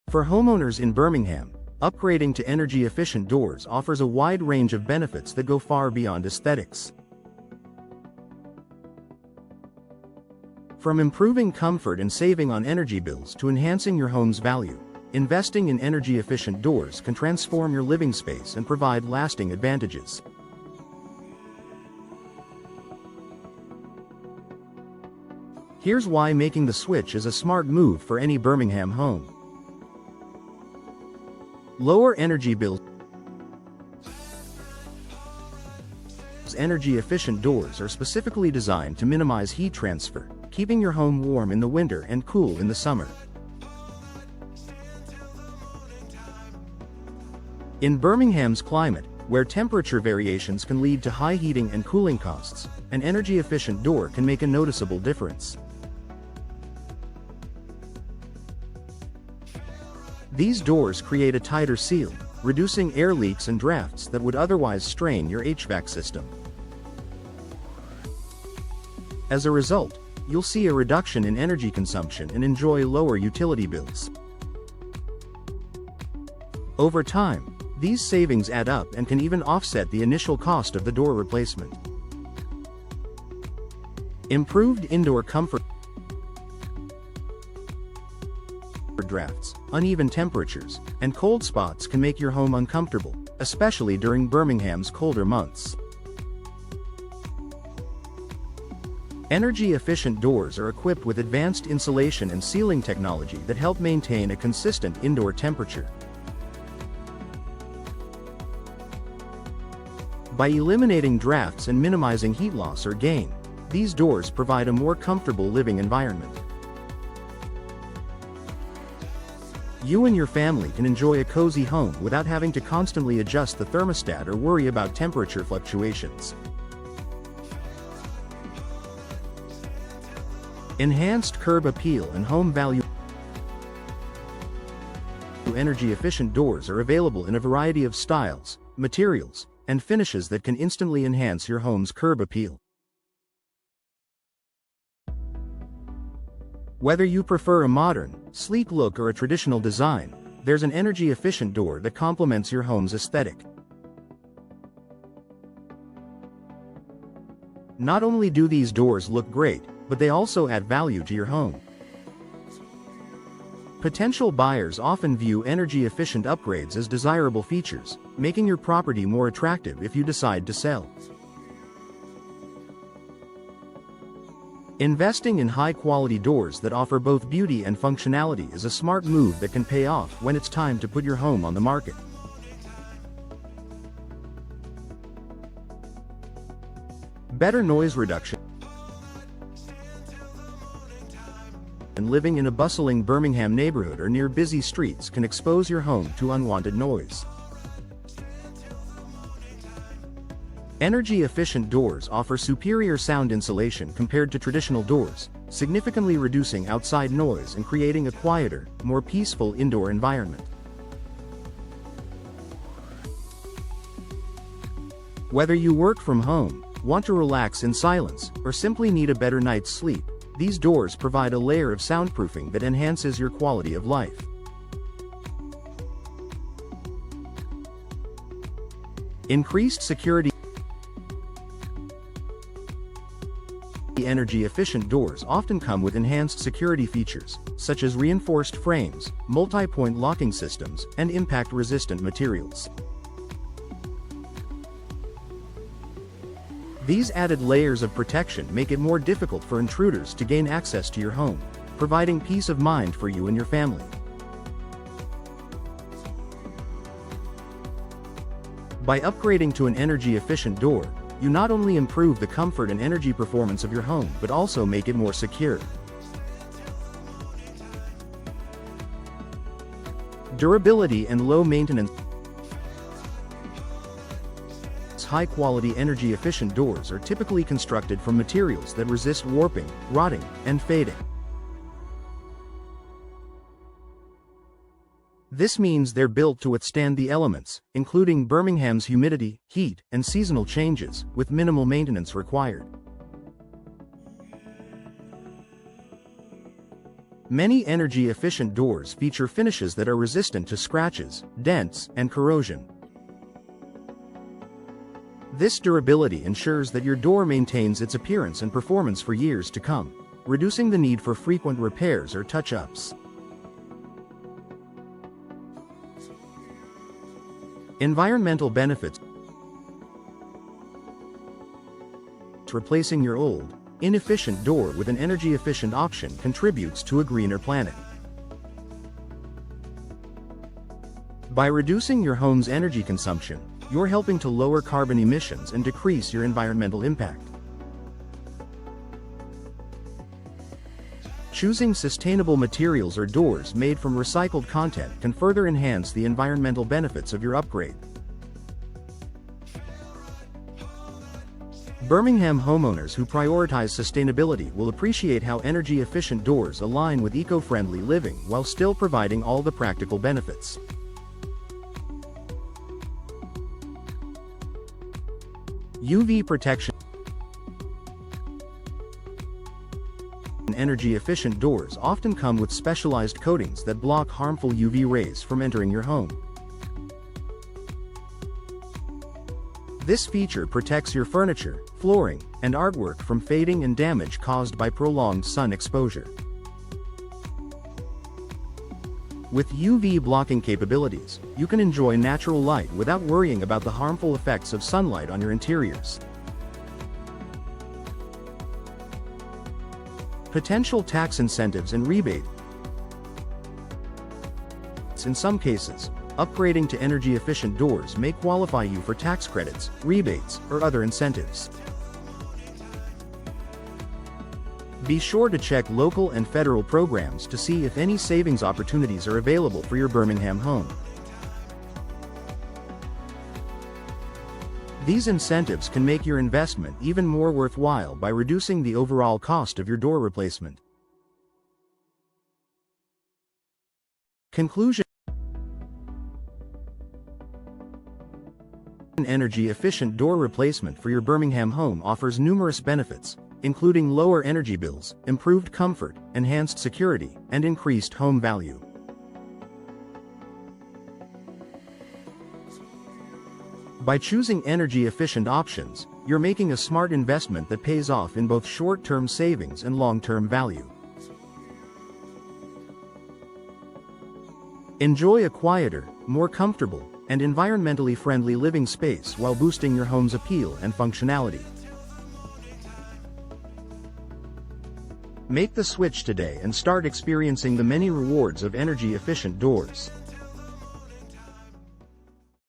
For homeowners in Birmingham, upgrading to energy-efficient doors offers a wide range of benefits that go far beyond aesthetics. From improving comfort and saving on energy bills to enhancing your home's value, investing in energy-efficient doors can transform your living space and provide lasting advantages. Here's why making the switch is a smart move for any Birmingham home. Lower energy bills. Energy-efficient doors are specifically designed to minimize heat transfer, keeping your home warm in the winter and cool in the summer. In Birmingham's climate, where temperature variations can lead to high heating and cooling costs, an energy-efficient door can make a noticeable difference. These doors create a tighter seal, reducing air leaks and drafts that would otherwise strain your HVAC system. As a result, you'll see a reduction in energy consumption and enjoy lower utility bills. Over time, these savings add up and can even offset the initial cost of the door replacement. Improved indoor comfort. Drafts, uneven temperatures, and cold spots can make your home uncomfortable, especially during Birmingham's colder months. Energy-efficient doors are equipped with advanced insulation and sealing technology that help maintain a consistent indoor temperature. By eliminating drafts and minimizing heat loss or gain, these doors provide a more comfortable living environment. You and your family can enjoy a cozy home without having to constantly adjust the thermostat or worry about temperature fluctuations. Enhanced curb appeal and home value. Energy-efficient doors are available in a variety of styles, materials, and finishes that can instantly enhance your home's curb appeal. Whether you prefer a modern, sleek look or a traditional design, there's an energy-efficient door that complements your home's aesthetic. Not only do these doors look great, but they also add value to your home. Potential buyers often view energy-efficient upgrades as desirable features, making your property more attractive if you decide to sell. Investing in high-quality doors that offer both beauty and functionality is a smart move that can pay off when it's time to put your home on the market. Better noise reduction. And living in a bustling Birmingham neighborhood or near busy streets can expose your home to unwanted noise. Energy-efficient doors offer superior sound insulation compared to traditional doors, significantly reducing outside noise and creating a quieter, more peaceful indoor environment. Whether you work from home, want to relax in silence, or simply need a better night's sleep, these doors provide a layer of soundproofing that enhances your quality of life. Increased security. Energy-efficient doors often come with enhanced security features, such as reinforced frames, multi-point locking systems, and impact-resistant materials. These added layers of protection make it more difficult for intruders to gain access to your home, providing peace of mind for you and your family. By upgrading to an energy-efficient door, you not only improve the comfort and energy performance of your home but also make it more secure. Durability and low maintenance. High-quality energy-efficient doors are typically constructed from materials that resist warping, rotting, and fading. This means they're built to withstand the elements, including Birmingham's humidity, heat, and seasonal changes, with minimal maintenance required. Many energy-efficient doors feature finishes that are resistant to scratches, dents, and corrosion. This durability ensures that your door maintains its appearance and performance for years to come, reducing the need for frequent repairs or touch-ups. Environmental benefits. Replacing your old, inefficient door with an energy-efficient option contributes to a greener planet. By reducing your home's energy consumption, you're helping to lower carbon emissions and decrease your environmental impact. Choosing sustainable materials or doors made from recycled content can further enhance the environmental benefits of your upgrade. Birmingham homeowners who prioritize sustainability will appreciate how energy-efficient doors align with eco-friendly living while still providing all the practical benefits. UV protection. Energy-efficient doors often come with specialized coatings that block harmful UV rays from entering your home. This feature protects your furniture, flooring, and artwork from fading and damage caused by prolonged sun exposure. With UV blocking capabilities, you can enjoy natural light without worrying about the harmful effects of sunlight on your interiors. Potential tax incentives and rebates. In some cases, upgrading to energy-efficient doors may qualify you for tax credits, rebates, or other incentives. Be sure to check local and federal programs to see if any savings opportunities are available for your Birmingham home. These incentives can make your investment even more worthwhile by reducing the overall cost of your door replacement. Conclusion. An energy-efficient door replacement for your Birmingham home offers numerous benefits, including lower energy bills, improved comfort, enhanced security, and increased home value. By choosing energy-efficient options, you're making a smart investment that pays off in both short-term savings and long-term value. Enjoy a quieter, more comfortable, and environmentally friendly living space while boosting your home's appeal and functionality. Make the switch today and start experiencing the many rewards of energy-efficient doors.